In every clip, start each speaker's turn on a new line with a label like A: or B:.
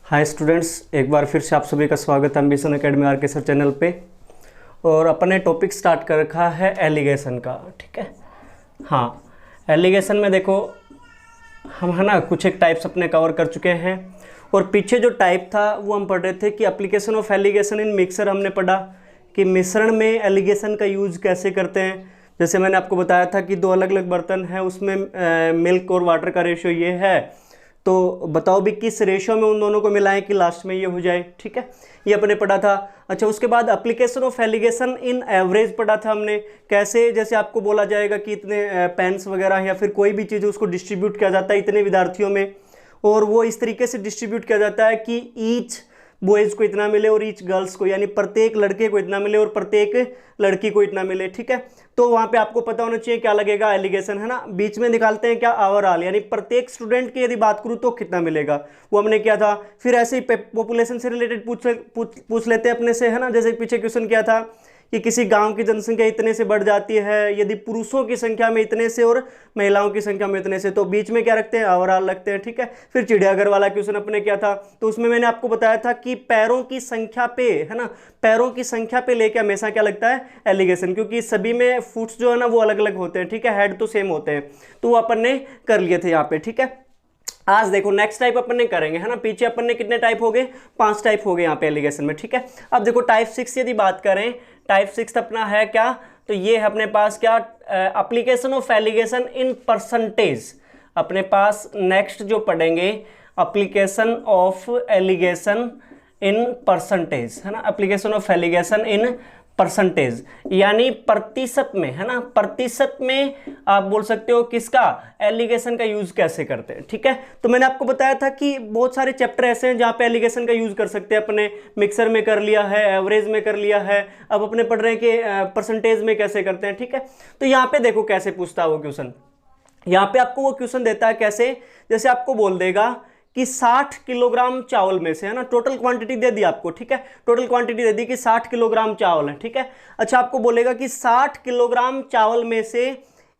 A: Hi students, एक बार फिर से आप सभी का स्वागत है एम्बिशन एकेडमी आर के सर चैनल पे। और अपने टॉपिक स्टार्ट कर रखा है एलिगेशन का। ठीक है, हाँ, एलिगेशन में देखो हम है ना कुछ एक टाइप्स अपने कवर कर चुके हैं। और पीछे जो टाइप था वो हम पढ़ रहे थे कि application of alligation in mixture. हमने पढ़ा कि मिश्रण में एलिगेशन का यूज कैसे करते हैं। जैसे मैंने आपको बताया था कि दो अलग अलग बर्तन हैं, उसमें मिल्क और वाटर का रेशियो ये है, तो बताओ भी किस रेशियो में उन दोनों को मिलाएं कि लास्ट में ये हो जाए। ठीक है, ये अपने पढ़ा था। अच्छा, उसके बाद application of alligation in average पढ़ा था हमने। कैसे, जैसे आपको बोला जाएगा कि इतने पेन्स वगैरह या फिर कोई भी चीज़ उसको डिस्ट्रीब्यूट किया जाता है इतने विद्यार्थियों में, और वो इस तरीके से डिस्ट्रीब्यूट किया जाता है कि ईच बॉयज़ को इतना मिले और ईच गर्ल्स को, यानी प्रत्येक लड़के को इतना मिले और प्रत्येक लड़की को इतना मिले। ठीक है, तो वहाँ पे आपको पता होना चाहिए क्या लगेगा, एलिगेशन है ना। बीच में निकालते हैं क्या, ओवरऑल, यानी प्रत्येक स्टूडेंट की यदि बात करूँ तो कितना मिलेगा, वो हमने किया था। फिर ऐसे ही पॉपुलेशन से रिलेटेड पूछ लेते हैं अपने से, है ना। जैसे पीछे क्वेश्चन किया था कि किसी गांव की जनसंख्या इतने से बढ़ जाती है यदि पुरुषों की संख्या में इतने से और महिलाओं की संख्या में इतने से, तो बीच में क्या रखते हैं, ओवरऑल रखते हैं। ठीक है, फिर चिड़ियाघर वाला क्वेश्चन अपने क्या था, तो उसमें मैंने आपको बताया था कि पैरों की संख्या पे, है ना, पैरों की संख्या पे लेके हमेशा क्या लगता है, एलिगेशन, क्योंकि सभी में फुट्स जो है ना वो अलग अलग होते हैं। ठीक है, हेड तो सेम होते हैं, तो वो अपन ने कर लिए थे यहाँ पे। ठीक है, आज देखो नेक्स्ट टाइप अपन ने करेंगे, है ना। पीछे अपन ने कितने टाइप हो गए, 5 टाइप हो गए यहाँ पे एलिगेशन में। ठीक है, अब देखो टाइप 6 यदि बात करें, टाइप 6 अपना है क्या, तो ये है अपने पास क्या, application of alligation in percentage. अपने पास नेक्स्ट जो पढ़ेंगे application of alligation in percentage, है ना, application of alligation in percentage, यानी प्रतिशत में, है ना, प्रतिशत में आप बोल सकते हो किसका, एलिगेशन का यूज कैसे करते हैं। ठीक है, तो मैंने आपको बताया था कि बहुत सारे चैप्टर ऐसे हैं जहां पे एलिगेशन का यूज कर सकते हैं। अपने मिक्सर में कर लिया है, एवरेज में कर लिया है, अब अपने पढ़ रहे हैं कि परसेंटेज में कैसे करते हैं। ठीक है, तो यहाँ पे देखो कैसे पूछता है वो क्वेश्चन। यहाँ पे आपको वो क्वेश्चन देता है कैसे, जैसे आपको बोल देगा कि 60 किलोग्राम चावल में से, है ना, टोटल क्वांटिटी दे दी आपको। ठीक है, टोटल क्वांटिटी दे दी कि 60 किलोग्राम चावल है। ठीक है, अच्छा, आपको बोलेगा कि 60 किलोग्राम चावल में से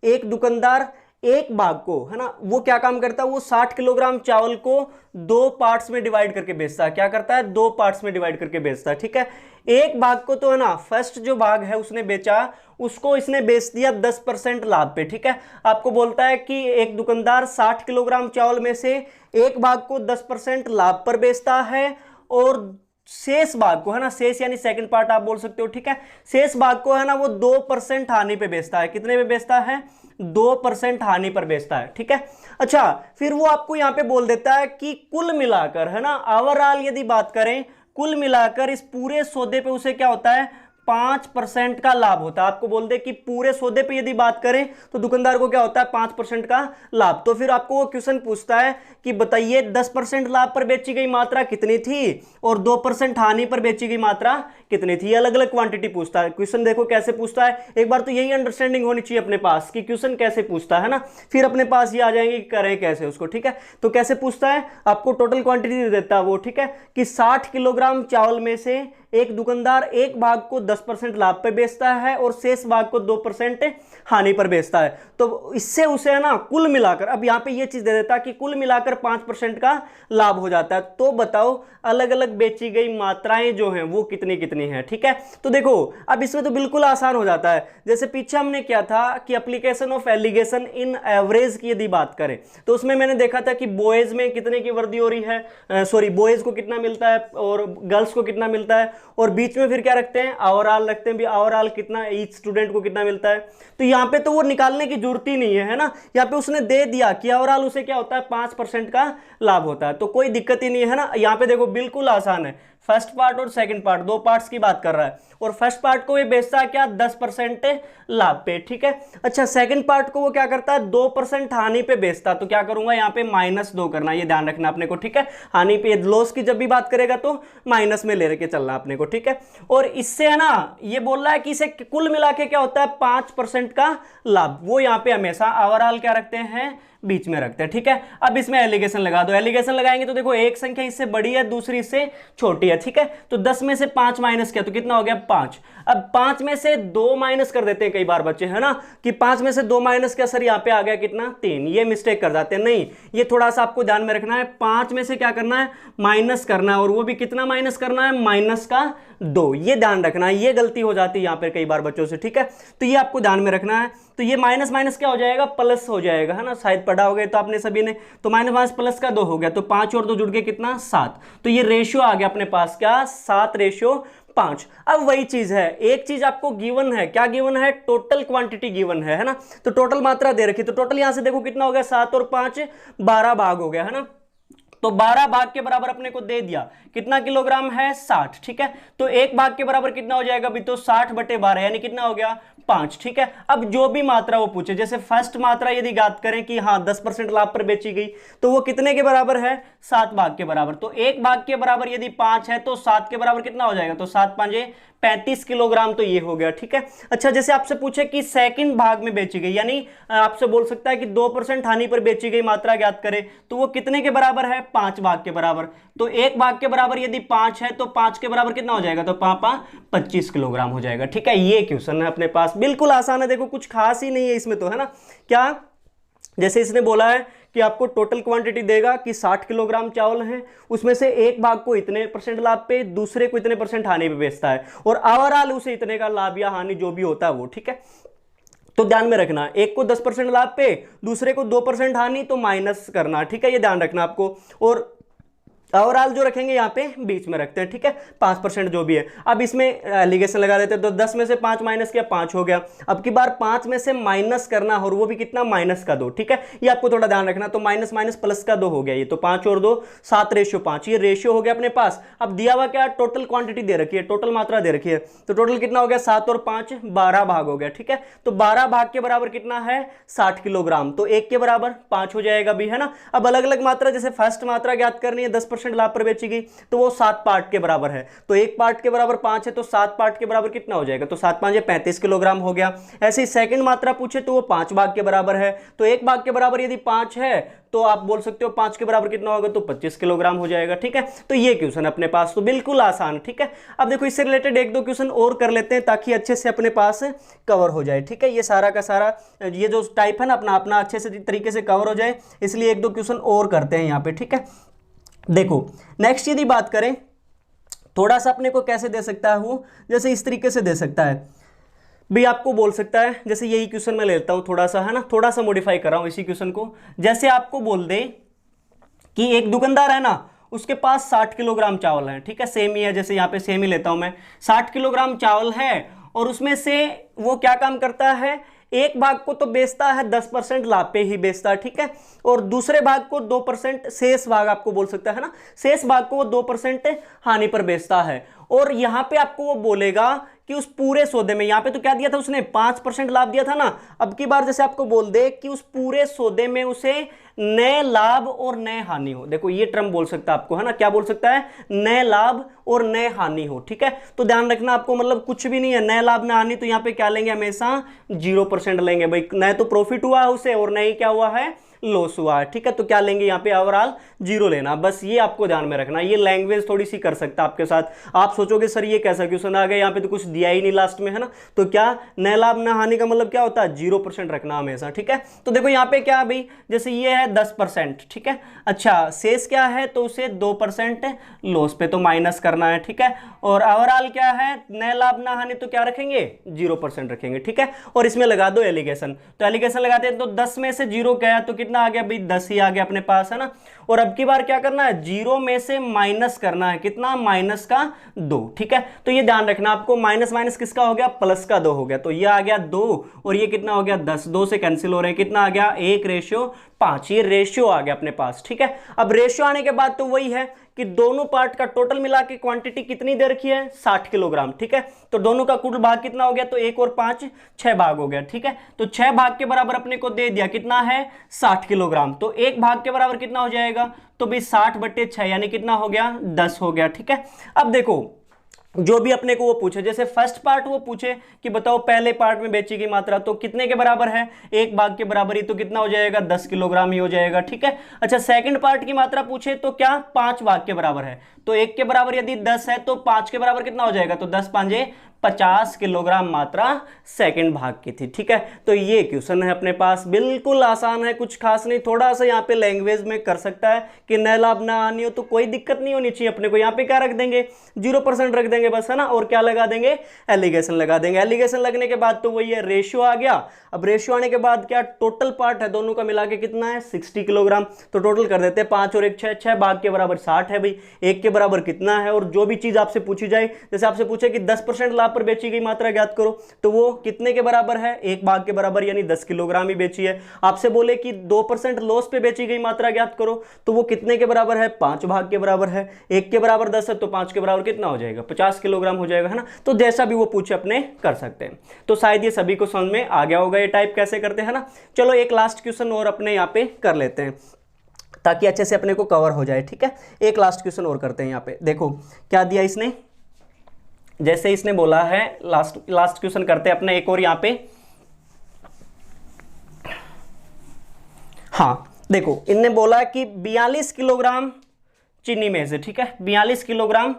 A: एक दुकानदार एक भाग को, है ना, वो क्या काम करता है, वो 60 किलोग्राम चावल को 2 पार्ट्स में डिवाइड करके बेचता है। क्या करता है, 2 पार्ट्स में डिवाइड करके बेचता है। ठीक है, एक भाग को तो है ना, फर्स्ट जो भाग है उसने बेचा, उसको इसने बेच दिया 10% लाभ पे। ठीक है, आपको बोलता है कि एक दुकानदार 60 किलोग्राम चावल में से एक भाग को 10% लाभ पर बेचता है, और शेष भाग को, है ना, शेष यानी सेकंड पार्ट आप बोल सकते हो। ठीक है, शेष भाग को है ना वो 2% हानि पे बेचता है। कितने पे बेचता है, 2% हानि पर बेचता है। ठीक है, अच्छा, फिर वो आपको यहां पे बोल देता है कि कुल मिलाकर, है ना, ओवरऑल यदि बात करें, कुल मिलाकर इस पूरे सौदे पे उसे क्या होता है, 5% का लाभ होता है। आपको बोल दे कि पूरे सौदे पे यदि बात करें तो दुकानदार को क्या होता है, 5% का लाभ। तो फिर आपको वो क्वेश्चन पूछता है कि बताइए 10% लाभ पर बेची गई मात्रा कितनी थी और 2% हानि पर बेची गई मात्रा कितनी थी। अलग अलग क्वांटिटी पूछता है क्वेश्चन। देखो कैसे पूछता है, एक बार तो यही अंडरस्टैंडिंग होनी चाहिए अपने पास कि क्वेश्चन कैसे पूछता है ना, फिर अपने पास ये आ जाएंगे कि करें कैसे उसको। ठीक है, तो कैसे पूछता है, आपको टोटल क्वांटिटी दे देता है वो। ठीक है, कि 60 किलोग्राम चावल में से एक दुकानदार एक भाग को 10% लाभ पर बेचता है और शेष भाग को 2% हानि पर बेचता है। तो इससे उसे है ना कुल मिलाकर, अब यहां पे ये चीज दे देता है कि कुल मिलाकर 5% का लाभ हो जाता है। तो बताओ अलग अलग बेची गई मात्राएं जो हैं वो कितनी कितनी है। ठीक है, तो देखो अब इसमें तो बिल्कुल आसान हो जाता है। जैसे पीछे हमने क्या था कि application of alligation in average की यदि बात करें तो उसमें मैंने देखा था कि बॉयज में कितने की वृद्धि हो रही है, सॉरी, बॉयज को कितना मिलता है और गर्ल्स को कितना मिलता है, और बीच में फिर क्या रखते हैं, ओवरऑल रखते हैं भी, ओवरऑल कितना ईच स्टूडेंट को कितना मिलता है। तो यहाँ पे तो वो निकालने की जरूरत ही नहीं है ना, यहाँ पे उसने दे दिया कि ओवरऑल उसे क्या होता है, 5% का लाभ होता है। तो कोई दिक्कत ही नहीं है ना, यहाँ पे देखो बिल्कुल आसान है। फर्स्ट पार्ट और सेकंड पार्ट, 2 पार्ट्स की बात कर रहा है, और फर्स्ट पार्ट को ये बेचता है क्या, 10% लाभ पे। ठीक है, अच्छा, सेकंड पार्ट को वो क्या करता है, 2% हानि पे बेचता। तो क्या करूंगा यहाँ पे -2 करना, ये ध्यान रखना अपने को। ठीक है, हानि पे, लॉस की जब भी बात करेगा तो माइनस में ले के चलना अपने को। ठीक है, और इससे है ना ये बोल रहा है कि इसे कुल मिला के क्या होता है, 5% का लाभ। वो यहाँ पे हमेशा ओवरऑल क्या रखते हैं, बीच में रखते हैं, ठीक है। अब इसमें एलिगेशन लगा दो, एलिगेशन लगाएंगे तो देखो एक संख्या इससे बड़ी है, दूसरी इससे छोटी है, ठीक है। तो 10 में से 5 माइनस किया तो कितना हो गया 5। अब 5 में से 2 माइनस कर देते हैं कई बार बच्चे, है ना, कि 5 में से 2 माइनस किया, सर यहाँ पे आ गया कितना 3, ये मिस्टेक कर जाते हैं। नहीं, ये थोड़ा सा आपको ध्यान में रखना है, 5 में से क्या करना है माइनस करना है, और वो भी कितना माइनस करना है माइनस का 2, ये ध्यान रखना है, ये गलती हो जाती है यहाँ पे कई बार बच्चों से, ठीक है। तो ये आपको ध्यान में रखना है। तो ये माइनस माइनस क्या हो जाएगा प्लस हो जाएगा, है ना, शायद पढ़ा हो गया तो आपने सभी ने। तो माइनस माइनस प्लस का 2 हो गया, तो 5 और 2 जुड़ के कितना 7। तो ये रेशियो आ गया अपने पास क्या 7:5। अब वही चीज है, एक चीज आपको गिवन है, क्या गिवन है, टोटल क्वांटिटी गिवन है ना। तो टोटल मात्रा दे रखी, तो टोटल यहां से देखो कितना हो गया 7 और 5 12 भाग हो गया, है ना। तो 12 भाग के बराबर अपने को दे दिया, कितना किलोग्राम है 60, ठीक है। तो एक भाग के बराबर कितना हो जाएगा अभी, तो 60/12 यानी कितना हो गया 5, ठीक है। अब जो भी मात्रा वो पूछे, जैसे फर्स्ट मात्रा यदि ज्ञात करें कि हाँ 10% लाभ पर बेची गई, तो वो कितने के बराबर है 7 भाग के बराबर। तो एक भाग के बराबर यदि 5 है तो 7 के बराबर कितना हो जाएगा, तो 7 5 35 किलोग्राम, तो ये हो गया, ठीक है। अच्छा, जैसे आपसे पूछे कि सेकंड भाग में बेची गई, यानी आपसे बोल सकता है कि 2% हानि पर बेची गई मात्रा ज्ञात करें, तो वो कितने के बराबर है 5 भाग के बराबर। तो एक भाग के बराबर यदि 5 है तो 5 के बराबर कितना हो जाएगा, तो 25 किलोग्राम हो जाएगा, ठीक है। ये क्वेश्चन है अपने पास, बिल्कुल आसान है, देखो कुछ खास ही नहीं है इसमें तो, है ना। क्या, जैसे इसने बोला है कि आपको टोटल क्वांटिटी देगा कि 60 किलोग्राम चावल है, उसमें से एक भाग को इतने % लाभ पे, दूसरे को इतने % हानि पे बेचता है, और ओवरऑल उसे इतने का लाभ या हानि जो भी होता है वो, ठीक है। तो ध्यान में रखना, एक को 10% लाभ पे, दूसरे को 2% हानि, तो माइनस करना, ठीक है, ये ध्यान रखना आपको। और ओवरऑल जो रखेंगे यहाँ पे बीच में रखते हैं, ठीक है, 5% जो भी है। अब इसमें एलिगेशन लगा देते हैं, तो 10 में से 5 माइनस किया 5 हो गया। अब की बार 5 में से माइनस करना, और वो भी कितना माइनस का 2, ठीक है, ये आपको थोड़ा ध्यान रखना। तो माइनस माइनस प्लस का 2 हो गया, ये तो 5 और 2 7:5, ये रेशियो हो गया अपने पास। अब दिया हुआ क्या, टोटल क्वांटिटी दे रखी है, टोटल मात्रा दे रखी है, तो टोटल कितना हो गया 7 और 5 12 भाग हो गया, ठीक है। तो 12 भाग के बराबर कितना है 60 किलोग्राम, तो एक के बराबर 5 हो जाएगा भी, है ना। अब अलग अलग मात्रा, जैसे फर्स्ट मात्रा ज्ञात करनी है 10% लाभ पर बेची गई, तो वो 7 पार्ट के बराबर है, तो एक पार्ट के बराबर 5 है, तो 7 पार्ट के बराबर कितना हो जाएगा, तो 7 5 35 किलोग्राम हो गया। ऐसे ही सेकंड मात्रा पूछे तो वो 5 भाग के बराबर है, तो एक भाग के बराबर यदि 5 है तो आप बोल सकते हो 5 के बराबर कितना होगा, तो 25 किलोग्राम हो जाएगा, ठीक है। तो ये क्वेश्चन अपने पास तो बिल्कुल आसान, ठीक है। अब देखो इससे रिलेटेड एक दो क्वेश्चन और कर लेते हैं ताकि अच्छे से अपने पास कवर हो जाए, ठीक है। ये सारा का सारा ये जो टाइप है ना अपना अपना अच्छे से तरीके से कवर हो जाए, इसलिए एक दो क्वेश्चन और करते हैं यहाँ पे, ठीक है। देखो नेक्स्ट यदि बात करें, थोड़ा सा अपने को कैसे दे सकता है वो, जैसे इस तरीके से दे सकता है भी, आपको बोल सकता है, जैसे यही क्वेश्चन मैं लेता हूं थोड़ा सा, है ना, थोड़ा सा मॉडिफाई कर रहा हूं इसी क्वेश्चन को। जैसे आपको बोल दे कि एक दुकानदार है ना, उसके पास 60 किलोग्राम चावल है, ठीक है, सेम ही है, जैसे यहाँ पे सेम ही लेता हूं मैं, 60 किलोग्राम चावल है, और उसमें से वो क्या काम करता है, एक भाग को तो बेचता है 10% लाभ पे ही बेचता है, ठीक है, और दूसरे भाग को 2%, शेष भाग आपको बोल सकता है ना, शेष भाग को वो 2% हानि पर बेचता है। और यहां पे आपको वो बोलेगा कि उस पूरे सौदे में, यहां पे तो क्या दिया था उसने 5% लाभ दिया था ना, अब की बार जैसे आपको बोल दे कि उस पूरे सौदे में उसे नए लाभ और नए हानि हो, देखो ये टर्म बोल सकता है आपको, है ना, क्या बोल सकता है, नए लाभ और नए हानि हो, ठीक है। तो ध्यान रखना आपको, मतलब कुछ भी नहीं है, नए लाभ नए हानि, तो यहाँ पे क्या लेंगे, हमेशा 0% लेंगे भाई, नए तो प्रॉफिट हुआ है उसे और नए क्या हुआ है, लॉस हुआ है, ठीक है। तो क्या लेंगे यहाँ पे, ओवरऑल 0 लेना, बस ये आपको ध्यान में रखना। ये लैंग्वेज थोड़ी सी कर सकता है आपके साथ, आप सोचोगे सर ये कैसा क्वेश्चन आ गया, यहाँ पे तो कुछ दिया ही नहीं लास्ट में, है ना। तो क्या नए लाभ न हानि का मतलब क्या होता है, 0% रखना हमेशा, ठीक है। तो देखो यहाँ पे क्या भाई, जैसे ये है 10%, ठीक है, अच्छा शेष क्या है, तो उसे 2% लॉस पे तो माइनस करना है, ठीक है। और ओवरऑल क्या है, नए लाभ न हानि, तो क्या रखेंगे 0% रखेंगे, ठीक है। और इसमें लगा दो एलिगेशन, तो एलिगेशन लगाते हैं तो 10 में से 0 गया तो कितना आ गया भाई, 10 ही आ गया अपने पास, है ना। और अब की बार क्या करना है, 0 में से माइनस करना है, कितना, माइनस का 2, ठीक है। तो ये ध्यान रखना आपको, माइनस माइनस किसका हो गया, प्लस का 2 हो गया, तो ये आ गया 2 और ये कितना हो गया 10, 2 से कैंसिल हो रहे हैं, कितना आ गया 1:5, ये रेशियो आ गया अपने पास, ठीक है। अब रेशियो आने के बाद तो वही है कि दोनों पार्ट का टोटल मिला के क्वांटिटी कितनी दे रखी है, 60 किलोग्राम, ठीक है। तो दोनों का कुल भाग कितना हो गया, तो 1 और 5 6 भाग हो गया, ठीक है। तो 6 भाग के बराबर अपने को दे दिया, कितना है 60 किलोग्राम, तो एक भाग के बराबर कितना हो जाएगा, तो भाई 60/6 यानी कितना हो गया 10 हो गया, ठीक है। अब देखो जो भी अपने को वो पूछे, जैसे फर्स्ट पार्ट वो पूछे कि बताओ पहले पार्ट में बेची गई मात्रा तो कितने के बराबर है, 1 भाग के बराबर ही, तो कितना हो जाएगा 10 किलोग्राम ही हो जाएगा, ठीक है। अच्छा सेकंड पार्ट की मात्रा पूछे तो क्या 5 भाग के बराबर है, तो 1 के बराबर यदि 10 है तो 5 के बराबर कितना हो जाएगा, तो 10 5 50 किलोग्राम मात्रा सेकंड भाग की थी, ठीक है। तो ये क्वेश्चन है अपने पास, बिल्कुल आसान है, कुछ खास नहीं, थोड़ा सा यहाँ पे लैंग्वेज में कर सकता है कि न लाभ ना आनी हो तो कोई दिक्कत नहीं होनी चाहिए अपने को। यहाँ पे क्या रख देंगे 0% रख देंगे बस, है ना, और क्या लगा देंगे एलिगेशन लगा देंगे। एलिगेशन लगने के बाद तो वही है रेशियो आ गया। अब रेशियो आने के बाद क्या टोटल पार्ट है दोनों का मिला के कितना है 60 किलोग्राम, तो टोटल कर देते हैं 5 और 1 6, 6 भाग के बराबर 60 है भाई, 1 के बराबर कितना है। और जो भी चीज आपसे पूछी जाए, जैसे आपसे पूछे कि 10% लाभ पर बेची गई मात्रा ज्ञात करो, तो वो कितने के बराबर है 1 भाग के बराबर, यानी 10 किलोग्राम ही बेची है। आपसे बोले कि 2% लॉस पे बेची गई मात्रा ज्ञात करो, तो वो कितने के बराबर है 5 भाग के बराबर है, 1 के बराबर 10 है तो 5 के बराबर कितना हो जाएगा 50 किलोग्राम हो जाएगा, है ना। तो जैसा भी वो पूछे अपने कर सकते हैं। तो शायद ये सभी को समझ में आ गया होगा ये टाइप कैसे करते हैं ना। चलो एक लास्ट क्वेश्चन और अपने यहाँ पे कर लेते हैं ताकि अच्छे से अपने को कवर हो जाए, ठीक है। एक लास्ट क्वेश्चन और करते हैं। यहाँ पे देखो क्या दिया इसने, जैसे इसने बोला है लास्ट क्वेश्चन करते हैं अपने एक और यहाँ पे। हाँ देखो इनने बोला कि 42 किलोग्राम चीनी में से, ठीक है, 42 किलोग्राम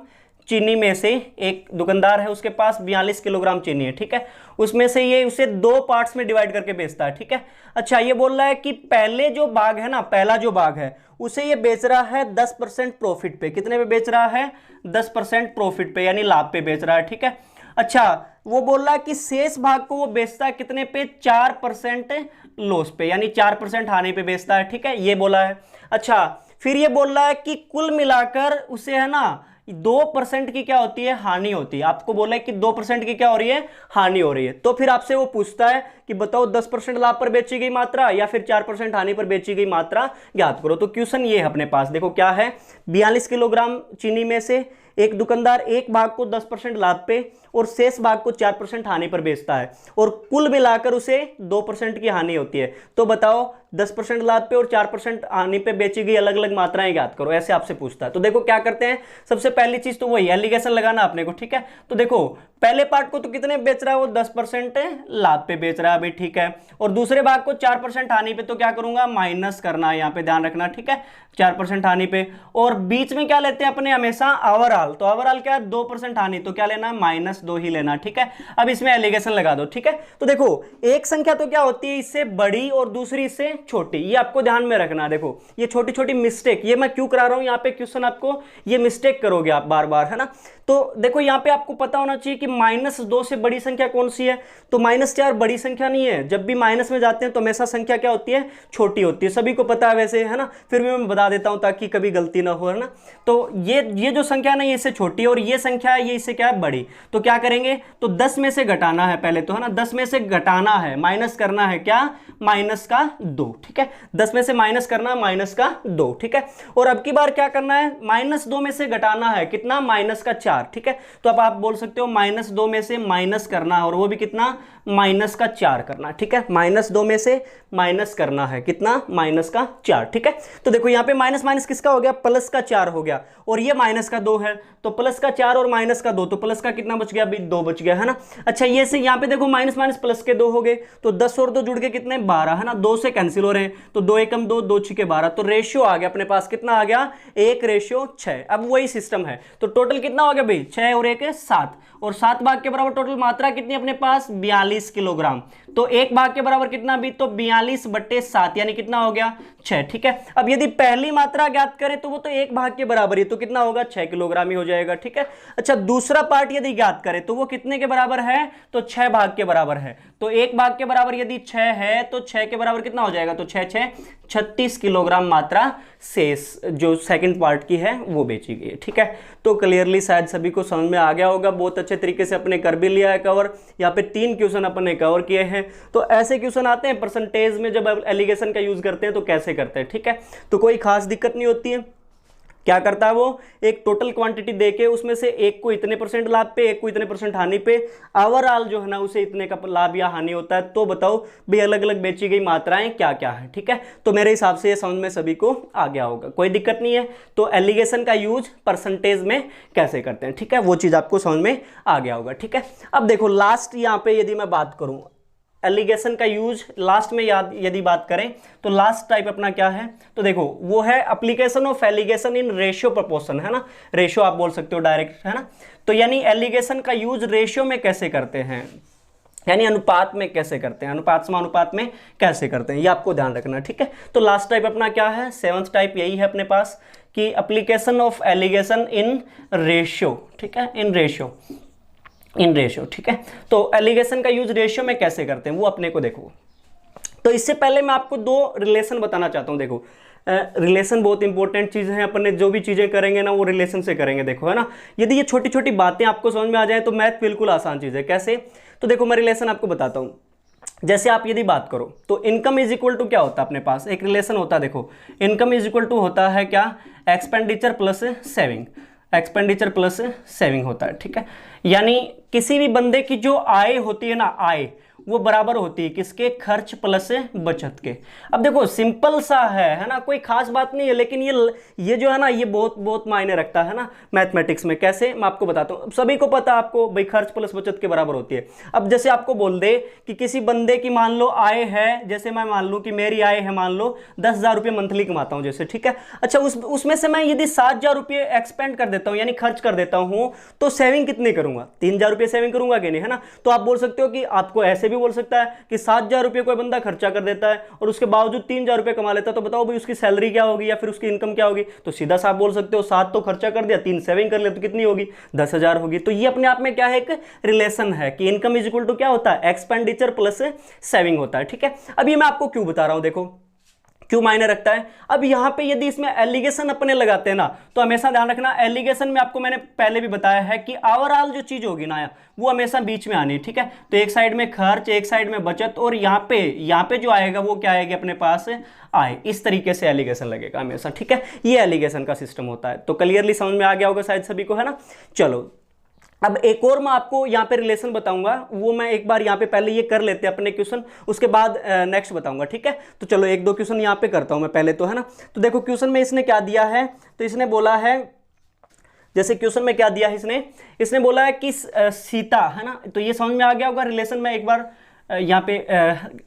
A: चीनी में से एक दुकानदार है, उसके पास 42 किलोग्राम चीनी है, ठीक है, उसमें से ये उसे 2 पार्ट्स में डिवाइड करके बेचता है, ठीक है। अच्छा ये बोल रहा है कि पहले जो भाग है ना, पहला जो भाग है उसे ये बेच रहा है 10% प्रॉफिट पे। कितने पे बेच रहा है 10% प्रॉफिट पे, यानी लाभ पे बेच रहा है, ठीक है। अच्छा वो बोल रहा है कि शेष भाग को वो बेचता है कितने पे 4% लॉस पे, यानी 4% हानि पे बेचता है, ठीक है, ये बोला है। अच्छा फिर ये बोल रहा है कि कुल मिलाकर उसे है ना 2% की क्या होती है हानि होती है। आपको बोला है कि 2% की क्या हो रही है हानि हो रही है, तो फिर आपसे वो पूछता है कि बताओ 10% लाभ पर बेची गई मात्रा या फिर 4% हानि पर बेची गई मात्रा ज्ञात करो। तो क्वेश्चन ये है अपने पास, देखो क्या है 42 किलोग्राम चीनी में से एक दुकानदार एक भाग को 10% लाभ पे और शेष भाग को 4% हानि पर बेचता है और कुल मिलाकर उसे 2% की हानि होती है। तो बताओ 10% लाभ पे और 4% हानि पे बेची गई अलग अलग मात्राएं ज्ञात करो, ऐसे आपसे पूछता है। तो देखो क्या करते हैं, सबसे पहली चीज तो वही एलिगेशन लगाना अपने को, ठीक है। तो देखो पहले पार्ट को तो कितने बेच रहा है वो 10% लाभ पे बेच रहा है भाई, ठीक है, और दूसरे भाग को 4% हानि पे, तो क्या करूंगा माइनस करना है, यहाँ पे ध्यान रखना, ठीक है, 4% हानि पे। और बीच में क्या लेते हैं अपने हमेशा ओवरऑल, तो ओवरऑल क्या है 2% हानि, तो क्या लेना -2 ही लेना, ठीक है। अब इसमें एलिगेशन लगा दो, ठीक है। तो देखो एक संख्या तो क्या होती है इससे बड़ी और दूसरी इससे छोटी, ये आपको ध्यान में रखना। देखो ये छोटी छोटी मिस्टेक, ये मैं क्यों करा रहा हूं यहाँ पे क्वेश्चन, आपको ये मिस्टेक करोगे आप बार बार, है ना। तो देखो यहाँ पे आपको पता होना चाहिए कि -2 से बड़ी संख्या कौन सी है, तो -4 बड़ी संख्या नहीं है। जब भी माइनस में जाते हैं तो हमेशा संख्या क्या होती है छोटी होती है, सभी को पता है वैसे, है ना, फिर भी मैं बता देता हूं ताकि कभी गलती ना हो, है ना। तो ये जो संख्या ना ये इससे छोटी है और ये संख्या है ये इससे क्या है बड़ी। तो क्या करेंगे, तो 10 में से घटाना है पहले तो, है ना, 10 में से घटाना है, माइनस करना है क्या -2, ठीक है, 10 में से माइनस करना -2, ठीक है। और अब की बार क्या करना है -2 में से घटाना है कितना -4, ठीक है। तो अब आप बोल सकते हो -2 में से माइनस करना है और वो भी कितना -4 करना, ठीक है, -2 में से माइनस करना है कितना -4, ठीक है। तो देखो यहाँ पे माइनस माइनस किसका हो गया +4 हो गया और ये -2 है, तो +4 और -2, तो प्लस का कितना बच गया अभी 2 बच गया, है ना। अच्छा ये से यहाँ पे देखो माइनस माइनस प्लस के 2 हो गए, तो 10 और 2 जुड़ के कितने 12, है ना, 2 से कैंसिल हो रहे हैं, तो 2 एकम 2, 2 छिके 12, तो रेशियो आ गया अपने पास कितना आ गया 1:6। अब वही सिस्टम है, तो टोटल कितना हो गया भाई 6 और 1 7, और 7 भाग के बराबर टोटल मात्रा कितनी अपने पास 42 किलोग्राम, तो 1 भाग के बराबर कितना भी, तो 42/7 यानी कितना हो गया 6, ठीक है। अब यदि पहली मात्रा ज्ञात करें तो वो तो 1 भाग के बराबर है, तो कितना होगा 6 किलोग्राम ही हो जाएगा, ठीक है। अच्छा दूसरा पार्ट यदि ज्ञात करें तो वो कितने के बराबर है, तो 6 भाग के बराबर है, तो 1 भाग के बराबर यदि 6 है तो 6 के बराबर कितना हो जाएगा, तो 6 6 36 किलोग्राम मात्रा शेष जो सेकंड पार्ट की है वो बेची गई है, ठीक है। तो क्लियरली शायद सभी को समझ में आ गया होगा, बहुत अच्छे तरीके से अपने कर भी लिया है कवर। यहाँ पे 3 क्वेश्चन अपने कवर किए हैं। तो ऐसे क्वेश्चन आते हैं परसेंटेज में जब एलिगेशन का यूज करते हैं तो कैसे करते हैं, ठीक है, तो कोई खास दिक्कत नहीं होती है। क्या करता है वो, एक टोटल क्वांटिटी देके उसमें से एक को इतने % लाभ पे, एक को इतने % हानि पे, ओवरऑल जो है ना उसे इतने का लाभ या हानि होता है। तो बताओ भाई अलग अलग बेची गई मात्राएं क्या क्या है, ठीक है। तो मेरे हिसाब से ये समझ में सभी को आ गया होगा, कोई दिक्कत नहीं है। तो एलिगेशन का यूज परसेंटेज में कैसे करते हैं, ठीक है, वो चीज आपको समझ में आ गया होगा, ठीक है। अब देखो लास्ट यहाँ पे यदि मैं बात करूं एलिगेशन का यूज लास्ट में यदि बात करें तो लास्ट टाइप अपना क्या है, तो देखो वो है application of alligation in ratio proportion, है ना, रेशियो आप बोल सकते हो डायरेक्ट, है ना। तो यानी एलिगेशन का यूज रेशियो में कैसे करते हैं, यानी अनुपात में कैसे करते हैं, अनुपात समानुपात में कैसे करते हैं, ये आपको ध्यान रखना, ठीक है। तो लास्ट टाइप अपना क्या है, 7th टाइप यही है अपने पास कि application of alligation in ratio, ठीक है, इन रेशियो, ठीक है। तो एलिगेशन का यूज रेशियो में कैसे करते हैं वो अपने को देखो। तो इससे पहले मैं आपको 2 रिलेशन बताना चाहता हूं। देखो रिलेशन बहुत इंपॉर्टेंट चीज है, अपन ने जो भी चीजें करेंगे ना वो रिलेशन से करेंगे, देखो, है ना। यदि ये छोटी छोटी बातें आपको समझ में आ जाए तो मैथ बिल्कुल आसान चीज है। कैसे, तो देखो मैं रिलेशन आपको बताता हूँ। जैसे आप यदि बात करो तो इनकम इज इक्वल टू क्या होता है, अपने पास एक रिलेशन होता है, देखो इनकम इज इक्वल टू होता है क्या, expenditure plus saving, expenditure plus saving होता है, ठीक है। यानी किसी भी बंदे की जो आय होती है ना, आय वो बराबर होती है किसके, खर्च प्लस बचत के। अब देखो सिंपल सा है ना, कोई खास बात नहीं है, लेकिन ये जो है ना ये बहुत बहुत मायने रखता है ना मैथमेटिक्स में। कैसे, मैं आपको बताता हूँ। सभी को पता है आपको भाई खर्च प्लस बचत के बराबर होती है। अब जैसे आपको बोल दे कि किसी बंदे की मान लो आय है, जैसे मैं मान लूँ कि मेरी आय है मान लो 10,000 रुपये मंथली कमाता हूँ जैसे, ठीक है। अच्छा उसमें से मैं यदि 7,000 रुपये एक्सपेंड कर देता हूँ यानी खर्च कर देता हूँ, तो सेविंग कितनी करूंगा, 3,000 रुपये सेविंग करूंगा कि नहीं, है ना। तो आप बोल सकते हो कि आपको ऐसे बोल सकता है कि 7,000 रुपये कोई बंदा खर्चा कर देता है और उसके बावजूद 3,000 रुपये कमा लेता है, तो बताओ भाई उसकी सैलरी क्या होगी या फिर उसकी इनकम क्या होगी। तो सीधा सा आप बोल सकते हो 7 तो खर्चा कर दिया, 3 सेविंग कर ले तो कितनी होगी, 10,000 होगी। तो ये अपने आप में क्या है, एक रिलेशन है कि इनकम इज इक्वल टू क्या होता है, एक्सपेंडिचर प्लस सेविंग होता है, ठीक है। अब ये मैं आपको क्यों बता रहा हूं, देखो क्यों मायने रखता है। अब यहां पे यदि इसमें एलिगेशन अपने लगाते हैं ना, तो हमेशा ध्यान रखना एलिगेशन में आपको मैंने पहले भी बताया है कि ओवरऑल जो चीज होगी ना वो हमेशा बीच में आनी, ठीक है। तो एक साइड में खर्च, एक साइड में बचत, और यहाँ पे जो आएगा वो क्या आएगा अपने पास, आए। इस तरीके से एलिगेशन लगेगा हमेशा, ठीक है। ये एलिगेशन का सिस्टम होता है। तो क्लियरली समझ में आ गया होगा शायद सभी को, है ना। चलो अब एक और मैं आपको यहाँ पे रिलेशन बताऊंगा, वो मैं एक बार यहाँ पे पहले ये कर लेते हैं अपने क्वेश्चन, उसके बाद नेक्स्ट बताऊंगा, ठीक है। तो चलो 1-2 क्वेश्चन यहाँ पे करता हूं मैं पहले तो, है ना। तो देखो क्वेश्चन में इसने क्या दिया है, तो इसने बोला है, जैसे क्वेश्चन में क्या दिया है इसने बोला है कि सीता, है ना। तो ये समझ में आ गया होगा रिलेशन में, एक बार यहाँ पे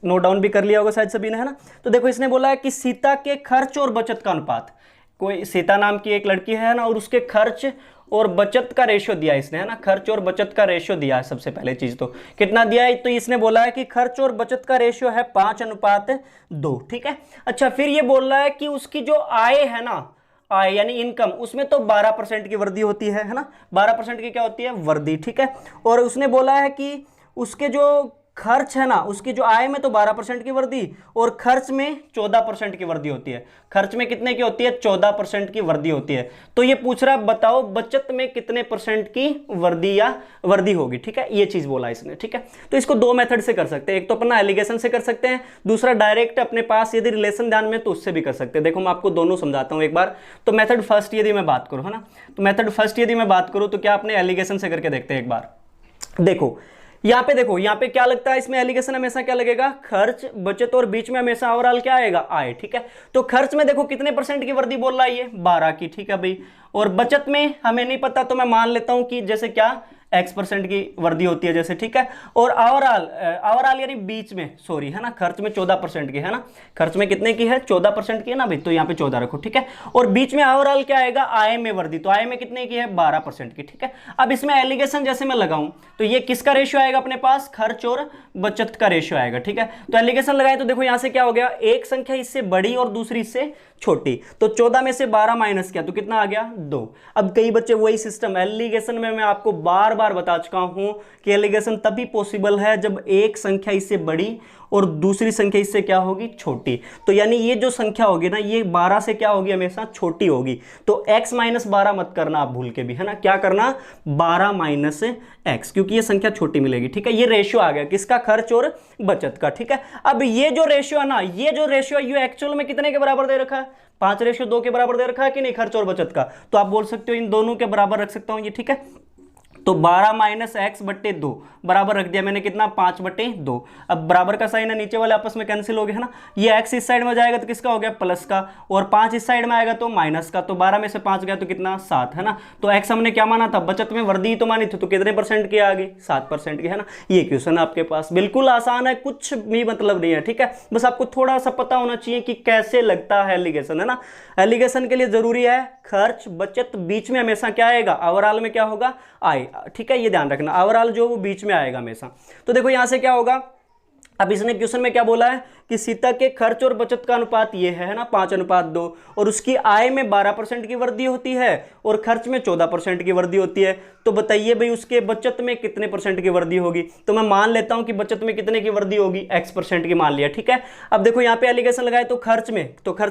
A: नोट डाउन भी कर लिया होगा शायद सभी ने, है ना। तो देखो इसने बोला है कि सीता के खर्च और बचत का अनुपात, कोई सीता नाम की एक लड़की है ना, और उसके खर्च और बचत का रेशियो दिया इसने, है ना। खर्च और बचत का रेशियो दिया है, सबसे पहले चीज तो कितना दिया है, तो इसने बोला है कि खर्च और बचत का रेशियो है 5:2, ठीक है। अच्छा फिर ये बोल रहा है कि उसकी जो आय है ना, आय यानी इनकम, उसमें तो 12% की वृद्धि होती है ना, 12% की क्या होती है, वृद्धि, ठीक है। और उसने बोला है कि उसके जो खर्च है ना, उसकी जो आय में तो 12% की वृद्धि और खर्च में 14% की वृद्धि होती है। खर्च में कितने की होती है, 14% की वृद्धि होती है। तो ये पूछ रहा है बताओ बचत में कितने % की वृद्धि होगी, ठीक है। ये चीज बोला इसने, ठीक है। तो इसको 2 मेथड से कर सकते हैं, एक तो अपना एलिगेशन से कर सकते हैं, दूसरा डायरेक्ट अपने पास यदि रिलेशन ध्यान में तो उससे भी कर सकते हैं। देखो मैं आपको दोनों समझाता हूं एक बार। तो मेथड फर्स्ट यदि मैं बात करूं, है ना, तो मेथड फर्स्ट यदि मैं बात करूं तो क्या अपने एलिगेशन से करके देखते हैं एक बार। देखो यहाँ पे क्या लगता है, इसमें एलिगेशन हमेशा क्या लगेगा, खर्च बचत, और बीच में हमेशा ओवरऑल क्या आएगा, आय, ठीक है। तो खर्च में देखो कितने % की वृद्धि बोल रहा है ये, 12 की, ठीक है भाई। और बचत में हमें नहीं पता, तो मैं मान लेता हूं कि जैसे क्या X% की वृद्धि होती है जैसे, ठीक है। और ओवरऑल यानी बीच में, सॉरी, है ना, खर्च में 14% की, है ना, खर्च में कितने की है, 14% की है ना भाई, तो यहाँ पे 14 रखो, ठीक है। और बीच में ओवरऑल क्या आएगा, आय में वृद्धि, तो आय में कितने की है, 12% की, ठीक है। अब इसमें एलिगेशन जैसे मैं लगाऊं तो ये किसका रेशियो आएगा अपने पास, खर्च और बचत का रेशियो आएगा, ठीक है। तो एलिगेशन लगाए तो देखो यहां से क्या हो गया, एक संख्या इससे बड़ी और दूसरी इससे छोटी, तो 14 में से 12 माइनस किया तो कितना आ गया, 2। अब कई बच्चे वही सिस्टम एलिगेशन में मैं आपको बार बार बता चुका हूं कि एलिगेशन तभी पॉसिबल है जब एक संख्या इससे बड़ी और दूसरी संख्या इससे क्या होगी, छोटी। तो यानी ये जो संख्या होगी ना, ये 12 से क्या होगी, हमेशा छोटी होगी। तो x - 12 मत करना आप भूल के भी, है ना, क्या करना, 12 - x, क्योंकि ये संख्या छोटी मिलेगी, ठीक है। ये रेशियो आ गया किसका, खर्च और बचत का, ठीक है। अब ये जो रेशियो है ना, ये एक्चुअल में कितने के बराबर दे रखा है, 5:2 के बराबर दे रखा है कि नहीं खर्च और बचत का, तो आप बोल सकते हो इन दोनों के बराबर रख सकता हूं ये, ठीक है। तो 12 माइनस एक्स बट्टे 2 बराबर रख दिया मैंने कितना 5/2। अब बराबर का साइन है, नीचे वाले आपस में कैंसिल हो गए है ना, ये एक्स इस साइड में जाएगा तो किसका हो गया प्लस का, और 5 इस साइड में आएगा तो माइनस का, तो 12 में से 5 गया तो कितना 7 है ना। तो एक्स हमने क्या माना था, बचत में वर्दी तो मानी थी, तो कितने परसेंट की आ गई 7% की है ना। ये क्वेश्चन आपके पास बिल्कुल आसान है, कुछ भी मतलब नहीं है, ठीक है। बस आपको थोड़ा सा पता होना चाहिए कि कैसे लगता है एलिगेशन, है ना। एलिगेशन के लिए जरूरी है खर्च बचत बीच में हमेशा क्या आएगा, ओवरऑल में क्या होगा आए, ठीक है, ये ध्यान रखना, ओवरऑल जो वो बीच में आएगा हमेशा। तो देखो यहां से क्या होगा, अब इसने क्वेश्चन में क्या बोला है कि सीता के खर्च और बचत का अनुपात ये है ना 5:2, और उसकी आय में 12% की वृद्धि होती है और खर्च में 14% की वृद्धि होती है। तो बताइए भाई उसके बचत में कितने परसेंट की वृद्धि होगी। तो मैं मान लेता हूं कि बचत में कितने की वृद्धि होगी, x% की मान लिया, ठीक है। अब देखो यहाँ पे एलिगेशन लगाए तो खर्च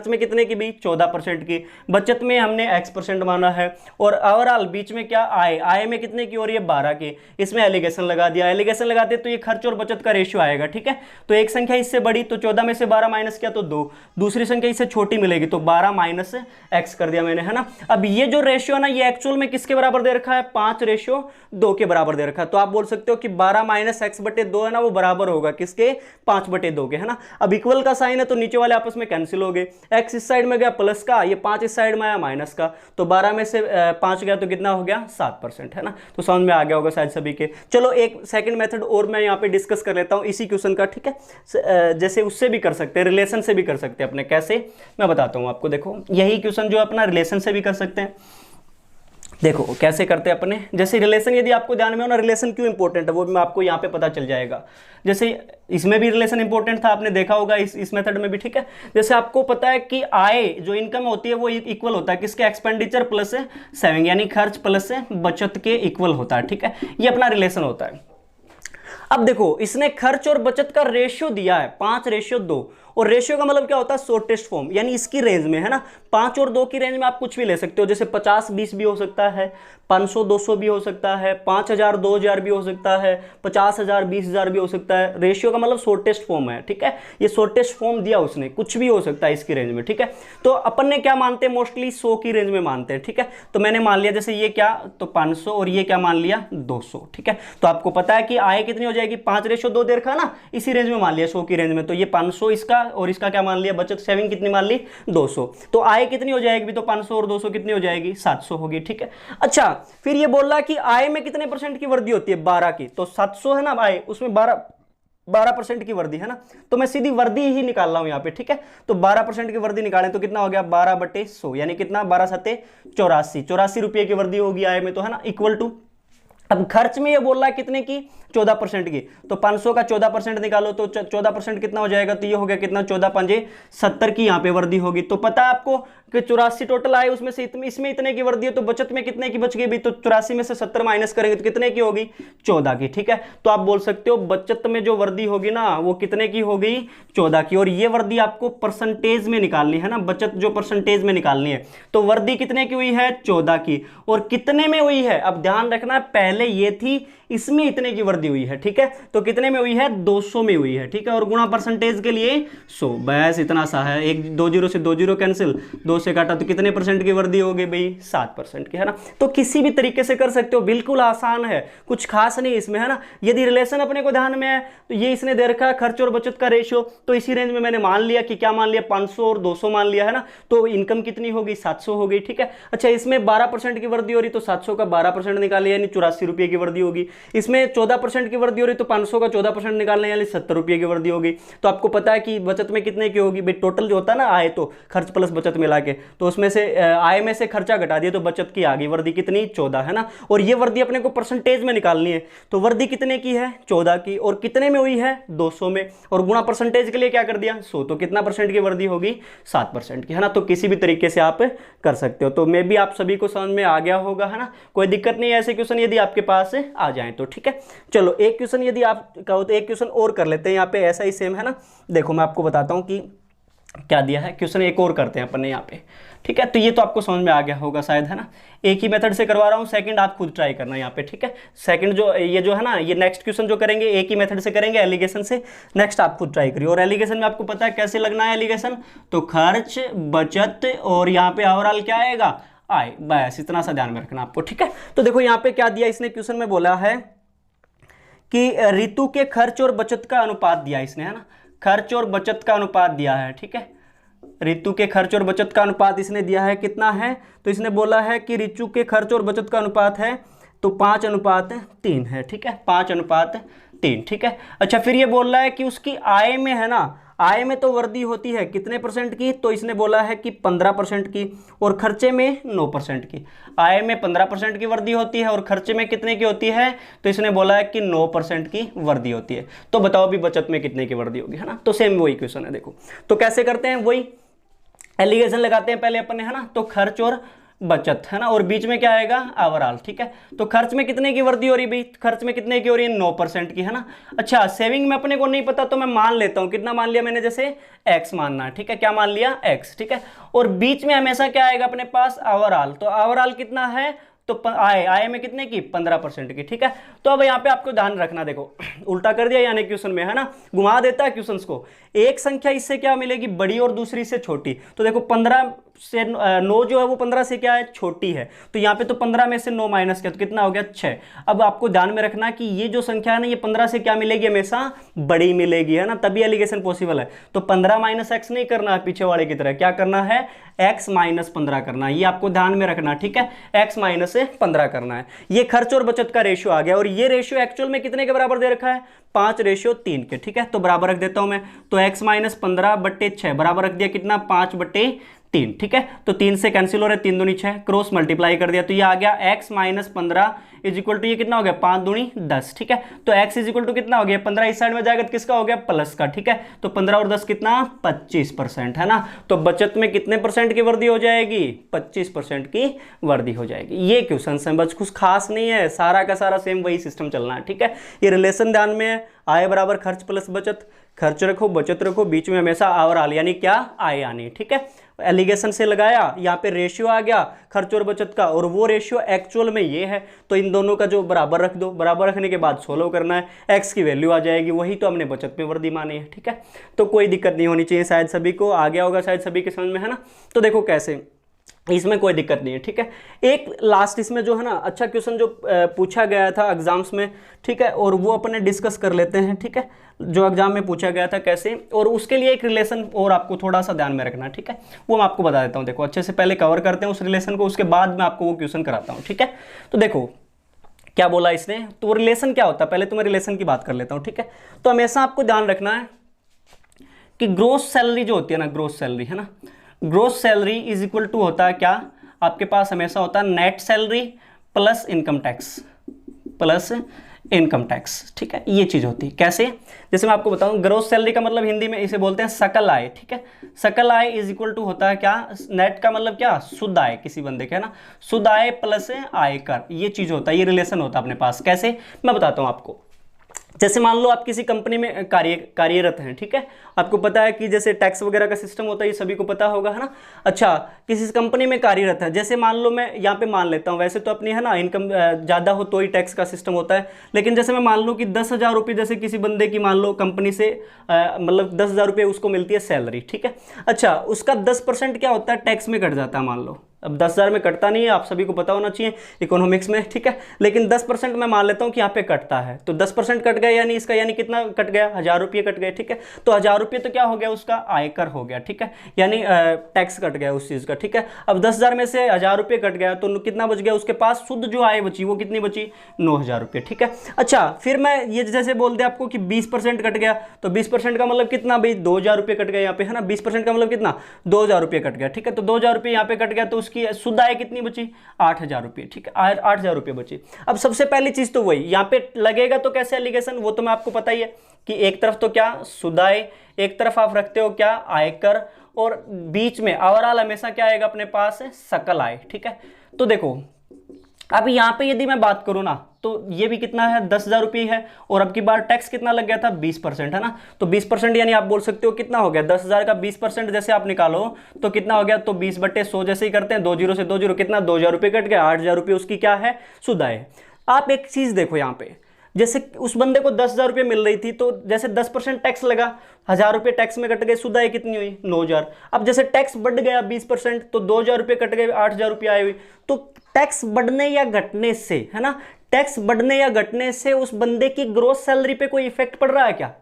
A: में कितने की भी 14% की, बचत में हमने x% माना है, और ओवरऑल बीच में क्या आय में कितने की हो रही है 12 की, इसमें एलिगेशन लगा दिया। एलिगेशन लगाते तो ये खर्च और बचत का रेशियो आएगा, ठीक है। तो एक संख्या इससे बड़ी तो 14 में से 12 माइनस किया तो 2, दूसरी संख्या इससे छोटी मिलेगी तो 12 माइनस x कर दिया मैंने, है ना। अब ये जो रेशियो है ना ये एक्चुअल में किसके बराबर दे रखा है 5:2 के बराबर दे रखा है। तो आप बोल सकते हो कि 12 माइनस x/2 है ना वो बराबर होगा किसके 5/2 के, है ना। अब इक्वल का साइन है तो नीचे वाले आपस में कैंसिल हो गए, x इस साइड में गया प्लस का, ये 5 इस साइड में आया माइनस का, तो 12 में से 5 गया तो कितना हो गया 7%, है ना। तो समझ में आ गया होगा शायद सभी के। चलो एक सेकंड मेथड और मैं यहाँ पे डिस्कस कर लेता हूँ इसी क्वेश्चन का, ठीक है। जैसे उससे भी कर सकते हैं, रिलेशन से भी कर सकते हैं अपने, कैसे मैं बताता हूं आपको। देखो यही क्वेश्चन जो अपना रिलेशन से भी कर सकते हैं, देखो कैसे करते हैं अपने। जैसे रिलेशन यदि आपको ध्यान में हो ना, रिलेशन क्यों इंपॉर्टेंट है वो भी मैं आपको यहाँ पे पता चल जाएगा। जैसे इसमें भी रिलेशन इंपॉर्टेंट था, आपने देखा होगा इस मेथड में भी, ठीक है। जैसे आपको पता है कि आय जो इनकम होती है वो इक्वल होता है किसके, एक्सपेंडिचर प्लस सेविंग, यानी खर्च प्लस बचत के इक्वल होता है, ठीक है। ये अपना रिलेशन होता है। अब देखो इसने खर्च और बचत का रेशियो दिया है 5:2, और रेशियो का मतलब क्या होता है शॉर्टेस्ट फॉर्म, यानी इसकी रेंज में, है ना। 5 और 2 की रेंज में आप कुछ भी ले सकते हो, जैसे 50-20 भी हो सकता है, 500-200 भी हो सकता है, 5000-2000 भी हो सकता है, 50,000-20,000 भी हो सकता है। रेशियो का मतलब शॉर्टेस्ट फॉर्म है, ठीक है। ये शॉर्टेस्ट फॉर्म दिया उसने, कुछ भी हो सकता है इसकी रेंज में, ठीक है। तो अपन ने क्या मानते हैं मोस्टली 100 की रेंज में मानते हैं, ठीक है। तो मैंने मान लिया जैसे ये क्या तो 500 और ये क्या मान लिया 200, ठीक है। तो आपको पता है कि आय कितनी हो जाएगी 5:2 दे रखा ना, इसी रेंज में मान लिया 100 की रेंज में, तो ये 500 इसका और इसका क्या मान लिया बचत, सेविंग कितनी मान ली 200। तो आय कितनी हो जाएगी, तो 500 और 200 कितनी हो जाएगी 700 होगी, ठीक है। अच्छा फिर ये बोल रहा कि आय में कितने परसेंट की वृद्धि होती है 12 की, तो 700 है ना आय, उसमें 12% की वृद्धि, है ना। तो मैं सीधी वृद्धि ही निकाल रहा हूं यहां पे, ठीक है। तो 12% की वृद्धि निकालें तो कितना हो गया 12/100, यानी कितना 12×7 = 84 रुपये की वृद्धि होगी आय में, तो है ना, इक्वल टू। अब खर्च में ये बोल रहा है कितने की 14% की, तो 500 का 14% निकालो तो 14% कितना हो जाएगा, तो ये हो गया कितना 14×5 = 70 की यहाँ पे वृद्धि होगी। तो पता है आपको कि 84 टोटल आए, उसमें से इसमें इतने की वृद्धि है, तो बचत में कितने की बच गई भी, तो 84 में से 70 माइनस करेंगे तो कितने की होगी 14 की, ठीक है। तो आप बोल सकते हो बचत में जो वृद्धि होगी ना वो कितने की होगी 14 की, और ये वृद्धि आपको परसेंटेज में निकालनी है ना, बचत जो परसेंटेज में निकालनी है। तो वृद्धि कितने की हुई है 14 की, और कितने में हुई है, अब ध्यान रखना पहले ये थी, इसमें इतने की वृद्धि हुई है, ठीक है। तो कितने में हुई है 200 में हुई है, ठीक है, और गुणा परसेंटेज के लिए 100, बस इतना सा है। एक 2 0 से 2 0 कैंसिल, 2 से काटा तो कितने परसेंट की वृद्धि हो गई भाई 7% की, है ना। तो किसी भी तरीके से कर सकते हो, बिल्कुल आसान है, कुछ खास नहीं इसमें, है ना। यदि रिलेशन अपने को ध्यान में है तो ये इसने दे रखा है खर्च और बचत का रेशियो, तो इसी रेंज में मैंने मान लिया कि क्या मान लिया 500 और 200 मान लिया, है ना। तो इनकम कितनी होगी 700 हो गई, ठीक है। अच्छा इसमें 12% की वृद्धि हो रही, तो 700 का 12% निकालिए यानी 84 रुपये की वृद्धि होगी। इसमें 14% की वृद्धि हो रही, तो 500 का 14% निकालने यानी 70 रुपये की वृद्धि होगी। तो आपको पता है कि बचत में कितने की होगी भाई, टोटल जो होता है ना आय, तो खर्च प्लस बचत मिला के, तो उसमें से आय में से खर्चा घटा दिया तो बचत की आ गई वृद्धि कितनी 14, है ना। और ये वृद्धि अपने को परसेंटेज में निकालनी है, तो वृद्धि कितने की है 14 की, और कितने में हुई है 200 में, और गुणा परसेंटेज के लिए क्या कर दिया 100, तो कितना परसेंट की वृद्धि होगी 7% की, है ना। तो किसी भी तरीके से आप कर सकते हो। तो मे भी आप सभी को समझ में आ गया होगा, है ना, कोई दिक्कत नहीं है ऐसे क्वेश्चन यदि आपके पास आ जाए तो, ठीक है। चलो एक क्वेश्चन यदि आप कहो तो एक क्वेश्चन और कर लेते हैं, यहाँ पे ऐसा ही सेम है ना। देखो मैं आपको बताता हूँ कि क्या दिया है क्वेश्चन, एक और करते हैं अपन ने यहाँ पे। ठीक है। तो ये तो आपको समझ में आ गया होगा शायद, है ना। एक ही मेथड से करवा रहा हूँ, सेकंड आप खुद ट्राई करना यहाँ पे, ठीक है। सेकंड जो ये जो है ना, ये नेक्स्ट क्वेश्चन जो करेंगे एक ही मेथड से करेंगे एलिगेशन से, नेक्स्ट आप खुद ट्राई करिए। और एलिगेशन में आपको पता है कैसे लगना है एलिगेशन, तो खर्च बचत और यहाँ पे ओवरऑल क्या आएगा, आय, बस इतना सा ध्यान में रखना आपको, ठीक है। तो देखो यहाँ पे क्या दिया इसने, क्वेश्चन में बोला है कि ऋतु के खर्च और बचत का अनुपात दिया इसने, है ना, खर्च और बचत का अनुपात दिया है, ठीक है। ऋतु के खर्च और बचत का अनुपात इसने दिया है, कितना है, तो इसने बोला है कि ऋतु के खर्च और बचत का अनुपात है तो 5:3 है, ठीक है, 5:3, ठीक है। अच्छा, फिर ये बोल रहा है कि उसकी आय में, है ना, आय में तो वृद्धि होती है कितने % की, तो इसने बोला है कि 15% की, और खर्चे में 9% की। आय में 15% की वृद्धि होती है और खर्चे में कितने की होती है, तो इसने बोला है कि 9% की वृद्धि होती है। तो बताओ अभी बचत में कितने की वृद्धि होगी, है ना। तो सेम वही क्वेश्चन है, देखो तो कैसे करते हैं, वही एलिगेशन लगाते हैं पहले अपने, है ना। तो खर्च और बचत, है ना, और बीच में क्या आएगा, ओवरऑल, ठीक है। तो खर्च में कितने की वृद्धि हो रही है भाई, खर्च में कितने की हो रही है, 9% की, है ना। अच्छा, सेविंग में अपने को नहीं पता तो मैं मान लेता हूं, कितना मान लिया मैंने, जैसे x मानना है, ठीक है, क्या मान लिया, x, ठीक है। और बीच में हमेशा क्या आएगा अपने पास, ओवरऑल। तो ओवरऑल कितना है, तो आय में कितने की, 15% की, ठीक है। तो अब यहाँ पे आपको ध्यान रखना, देखो उल्टा कर दिया यानी क्वेश्चन में, है ना, घुमा देता है क्वेश्चंस को। एक संख्या इससे क्या मिलेगी, बड़ी, और दूसरी से छोटी। तो देखो 15 से 9 जो है वो 15 से क्या है, छोटी है। तो यहाँ पे तो 15 में से 9 माइनस किया तो कितना हो गया, 6। अब आपको ध्यान में रखना कि ये जो संख्या है ना, ये 15 से क्या मिलेगी, हमेशा बड़ी मिलेगी, है ना, तभी एलिगेशन पॉसिबल है। तो 15 - x नहीं करना है पीछे वाले की तरह, क्या करना है, x - 15 करना है, ये आपको ध्यान में रखना, ठीक है, x - 15 करना है। ये खर्च और बचत का रेशियो आ गया, और ये रेशियो एक्चुअल में कितने के बराबर दे रखा है, 5:3 के, ठीक है। तो बराबर रख देता हूं मैं, तो x - 15/6 बराबर रख दिया कितना, 5/3, ठीक है। तो 3 से कैंसिल हो रहा है, 3 दूनी 6, क्रॉस मल्टीप्लाई कर दिया, तो ये आ गया x - 15 इक्वल टू ये कितना हो गया, 5 दूनी 10, ठीक है। तो x इक्वल टू कितना हो गया, 15 इस साइड में जाएगा तो किसका हो गया, प्लस का, ठीक है। तो 15 और 10 कितना, 25%, है ना। तो बचत में कितने % की वृद्धि हो जाएगी, 25% की वृद्धि हो जाएगी। ये क्वेश्चन है, बस कुछ खास नहीं है, सारा का सारा सेम वही सिस्टम चलना है, ठीक है। ये रिलेशन ध्यान में है, आय बराबर खर्च प्लस बचत, खर्च रखो बचत रखो, बीच में हमेशा ओवरऑल यानी क्या, आय आनी, ठीक है। एलिगेशन से लगाया, यहाँ पे रेशियो आ गया खर्च और बचत का, और वो रेशियो एक्चुअल में ये है, तो इन दोनों का जो बराबर रख दो, बराबर रखने के बाद सोल्व करना है, x की वैल्यू आ जाएगी, वही तो हमने बचत में वृद्धि मानी है, ठीक है। तो कोई दिक्कत नहीं होनी चाहिए, शायद सभी को आ गया होगा, शायद सभी के समझ में, है ना। तो देखो कैसे, इसमें कोई दिक्कत नहीं है, ठीक है। एक लास्ट इसमें जो है ना, अच्छा क्वेश्चन जो पूछा गया था एग्जाम्स में, ठीक है, और वो अपने डिस्कस कर लेते हैं, ठीक है, जो एग्जाम में पूछा गया था कैसे, और उसके लिए एक रिलेशन और आपको थोड़ा सा ध्यान में रखना, ठीक है, वो मैं आपको बता देता हूँ। देखो अच्छे से पहले कवर करते हैं उस रिलेशन को, उसके बाद मैं आपको वो क्वेश्चन कराता हूँ, ठीक है। तो देखो क्या बोला इसने, तो वो रिलेशन क्या होता है, पहले तो मैं रिलेशन की बात कर लेता हूँ, ठीक है। तो हमेशा आपको ध्यान रखना है कि ग्रोस सैलरी जो होती है ना, ग्रोस सैलरी, है ना, gross salary is equal to होता है क्या, आपके पास हमेशा होता है net salary plus income tax, plus income tax, ठीक है। ये चीज होती है कैसे, जैसे मैं आपको बताऊं, ग्रोस सैलरी का मतलब हिंदी में इसे बोलते हैं सकल आय, ठीक है। सकल आय इज इक्वल टू होता है क्या, नेट का मतलब क्या, शुद्ध आय किसी बंदे के, है ना, शुद्ध आय प्लस आयकर, ये चीज होता है, ये रिलेशन होता है अपने पास। कैसे, मैं बताता हूं आपको। जैसे मान लो आप किसी कंपनी में कार्यरत हैं, ठीक है, आपको पता है कि जैसे टैक्स वगैरह का सिस्टम होता है, ये सभी को पता होगा, है ना। अच्छा, किसी कंपनी में कार्यरत है, जैसे मान लो मैं यहाँ पे मान लेता हूँ, वैसे तो अपनी, है ना, इनकम ज़्यादा हो तो ही टैक्स का सिस्टम होता है, लेकिन जैसे मैं मान लूँ कि 10,000 रुपये जैसे किसी बंदे की, मान लो कंपनी से मतलब 10,000 रुपये उसको मिलती है सैलरी, ठीक है। अच्छा, उसका 10% क्या होता है, टैक्स में कट जाता है, मान लो। अब 10,000 में कटता नहीं है, आप सभी को पता होना चाहिए इकोनॉमिक्स में, ठीक है, लेकिन 10% मैं मान लेता हूँ कि यहाँ पे कटता है, तो 10% कट गया, यानी इसका यानी कितना कट गया, 1,000 रुपये कट गए, ठीक है। तो 1,000 रुपये तो क्या हो गया, उसका आयकर हो गया, ठीक है, यानी टैक्स कट गया उस चीज़ का, ठीक है। अब 10,000 में से 1,000 रुपये कट गया तो कितना बच गया उसके पास, शुद्ध जो आय बची वो कितनी बची, 9,000 रुपये, ठीक है। अच्छा, फिर मैं ये जैसे बोल दिया आपको कि 20% कट गया, तो 20% का मतलब कितना भाई, 2,000 रुपये कट गया यहाँ पे, है ना, 20% का मतलब कितना, 2,000 रुपये कट गया, ठीक है। तो 2,000 रुपये यहाँ पे कट गया, तो उसकी शुद्ध आय कितनी बची, 8,000 रुपये, ठीक है, 8,000 रुपये बची। अब सबसे पहली चीज तो वही यहाँ पे लगेगा, तो कैसे एलिगेशन, वो तो मैं आपको पता ही है कि एक तरफ तो क्या शुद्ध आय, एक तरफ आप रखते हो क्या, आयकर, और बीच में ओवरऑल हमेशा क्या आएगा अपने पास, सकल आय, ठीक है। तो देखो अब यहाँ पे यदि मैं बात करूँ ना, तो ये भी कितना है, 10,000 रुपये है, और अब की बार टैक्स कितना लग गया था, 20%, है ना। तो 20% यानी आप बोल सकते हो कितना हो गया, 10,000 का 20% जैसे आप निकालो तो कितना हो गया, तो 20/100 जैसे ही करते हैं, 2 0 से 2 0, कितना, 2,000 रुपये कट गया, 8,000 रुपये उसकी क्या है, सुध आय। आप एक चीज देखो यहाँ पे, जैसे उस बंदे को 10,000 रुपये मिल रही थी, तो जैसे 10% टैक्स लगा, 1,000 रुपये टैक्स में कट गए, सुध आय कितनी हुई, 9,000। अब जैसे टैक्स बढ़ गया 20%, तो 2,000 रुपये कट गए, 8,000 रुपये आए हुई। तो टैक्स बढ़ने या घटने से, है ना, टैक्स बढ़ने या घटने से उस बंदे की ग्रोस सैलरी पे कोई इफेक्ट पड़ रहा है क्या,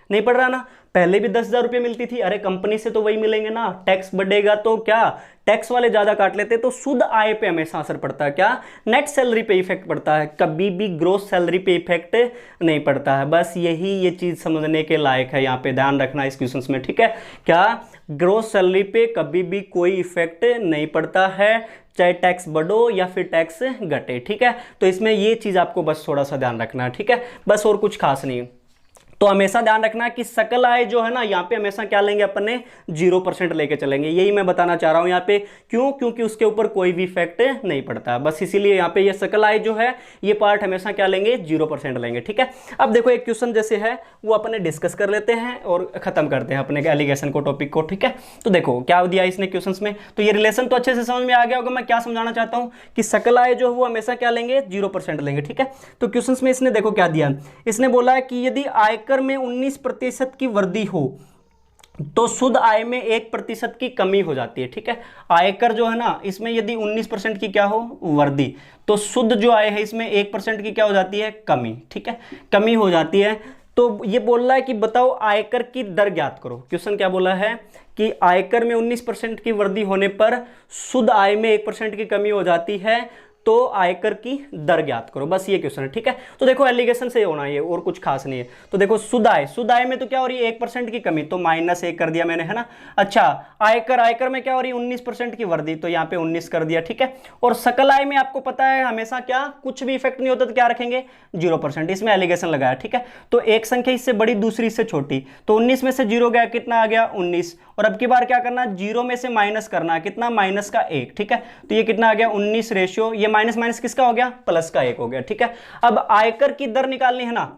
A: नहीं पड़ रहा ना। पहले भी 10,000 रुपये मिलती थी, अरे कंपनी से तो वही मिलेंगे ना, टैक्स बढ़ेगा तो क्या, टैक्स वाले ज्यादा काट लेते, तो शुद्ध आय पे हमेशा असर पड़ता है, क्या, नेट सैलरी पे इफेक्ट पड़ता है, कभी भी ग्रोस सैलरी पे इफेक्ट नहीं पड़ता है। बस यही ये चीज समझने के लायक है, यहाँ पे ध्यान रखना इस क्वेश्चन में, ठीक है। क्या, ग्रोस सैलरी पे कभी भी कोई इफेक्ट नहीं पड़ता है, चाहे टैक्स बढ़ो या फिर टैक्स घटे, ठीक है। तो इसमें ये चीज आपको बस थोड़ा सा ध्यान रखना है, ठीक है, बस और कुछ खास नहीं है। तो हमेशा ध्यान रखना कि सकल आय जो है ना, यहाँ पे हमेशा क्या लेंगे अपने, 0% लेके चलेंगे, यही मैं बताना चाह रहा हूँ यहाँ पे। क्यों, क्योंकि उसके ऊपर कोई भी इफेक्ट नहीं पड़ता, बस इसीलिए यहाँ पे ये सकल आय जो है, ये पार्ट हमेशा क्या लेंगे, 0% लेंगे, ठीक है। अब देखो एक क्वेश्चन जैसे है वो अपने डिस्कस कर लेते हैं और खत्म करते हैं अपने एलिगेशन को, टॉपिक को, ठीक है। तो देखो क्या दिया इसने क्वेश्चन में, तो ये रिलेशन तो अच्छे से समझ में आ गया होगा मैं क्या समझाना चाहता हूँ, कि सकल आय जो है वो हमेशा क्या लेंगे, 0% लेंगे, ठीक है। तो क्वेश्चन में इसने देखो क्या दिया, इसने बोला है कि यदि आयकर में 19% की वृद्धि हो तो शुद्ध आय में 1% की कमी हो जाती है, ठीक है। आयकर जो है ना, इसमें यदि 19% की क्या हो, वृद्धि, तो शुद्ध जो आय है इसमें 1% की क्या हो जाती है, कमी, ठीक है, कमी हो जाती है। तो ये बोल रहा है कि बताओ आयकर की दर ज्ञात करो। क्वेश्चन क्या बोला है कि आयकर में 19% की वृद्धि होने पर शुद्ध आय में 1% की कमी हो जाती है, तो आयकर की दर ज्ञात करो, बस ये क्वेश्चन है, ठीक है। तो देखो एलिगेशन से होना है, और कुछ खास नहीं है। तो देखो शुद्ध आय में तो क्या हो रही है, 1% की कमी, तो -1 कर दिया मैंने, है ना। अच्छा, आयकर में क्या हो रही है, 19% की वृद्धि, तो यहाँ पे 19 कर दिया, ठीक है। और सकल आय में आपको पता है हमेशा क्या, कुछ भी इफेक्ट नहीं होता तो क्या रखेंगे, 0%, इसमें एलिगेशन लगाया, ठीक है। तो एक संख्या इससे बड़ी, दूसरी इससे छोटी, तो 19 में से 0 गया, कितना आ गया, 19, और अब की बार क्या करना, 0 में से माइनस करना, कितना, -1, ठीक है। तो ये कितना आ गया, 19 रेशियो, ये माइनस माइनस किसका हो गया, प्लस का 1 हो गया, ठीक है। अब आयकर की दर निकालनी है ना,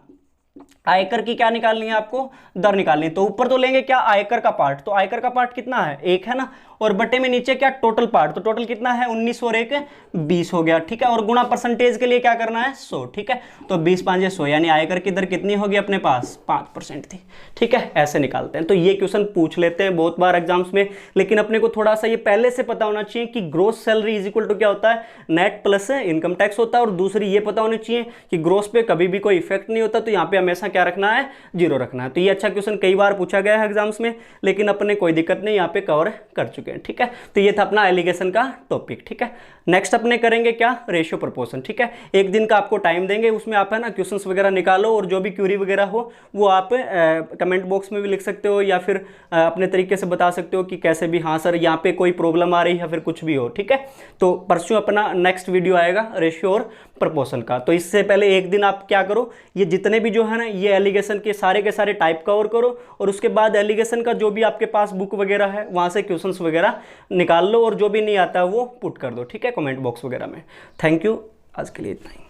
A: आयकर की क्या निकालनी है आपको, दर निकालनी है। तो ऊपर तो लेंगे क्या, आयकर का पार्ट, तो आयकर का पार्ट कितना है, 1 है ना, और बटे में नीचे क्या, टोटल पार्ट, तो टोटल कितना है, 19 और 1 20 हो गया, ठीक है। और गुणा परसेंटेज के लिए क्या करना है, 100, ठीक है। तो 20 5 100, यानी आयकर की दर कितनी होगी अपने पास, 5% थी, ठीक है। ऐसे निकालते हैं। तो ये क्वेश्चन पूछ लेते हैं बहुत बार एग्जाम्स में, लेकिन अपने को थोड़ा सा ये पहले से पता होना चाहिए कि gross salary is equal to क्या होता है, नेट प्लस इनकम टैक्स होता है। और दूसरी ये पता होनी चाहिए कि ग्रोस पे कभी भी कोई इफेक्ट नहीं होता, तो यहाँ पे हमेशा क्या रखना है, 0 रखना है। तो ये अच्छा क्वेश्चन कई बार पूछा गया है एग्जाम्स में, लेकिन अपने कोई दिक्कत नहीं, यहाँ पे कवर कर चुके हैं, ठीक है। तो ये था अपना एलिगेशन का टॉपिक, ठीक है। नेक्स्ट अपने करेंगे क्या, रेशियो प्रपोर्शन, ठीक है। एक दिन का आपको टाइम देंगे, उसमें आप है ना क्वेश्चंस वगैरह निकालो, और जो भी क्यूरी वगैरह हो वो आप कमेंट बॉक्स में भी लिख सकते हो, या फिर अपने तरीके से बता सकते हो कि कैसे भी, हाँ सर यहाँ पे कोई प्रॉब्लम आ रही है, फिर कुछ भी हो, ठीक है। तो परसों अपना नेक्स्ट वीडियो आएगा रेशियो और प्रपोर्शन का। तो इससे पहले एक दिन आप क्या करो, ये जितने भी जो है ना ये एलिगेशन के सारे टाइप कवर करो, और उसके बाद एलिगेशन का जो भी आपके पास बुक वगैरह है वहाँ से क्वेश्चंस वगैरह निकाल लो, और जो भी नहीं आता वो पुट कर दो, ठीक है, कमेंट बॉक्स वगैरह में। थैंक यू, आज के लिए इतना ही।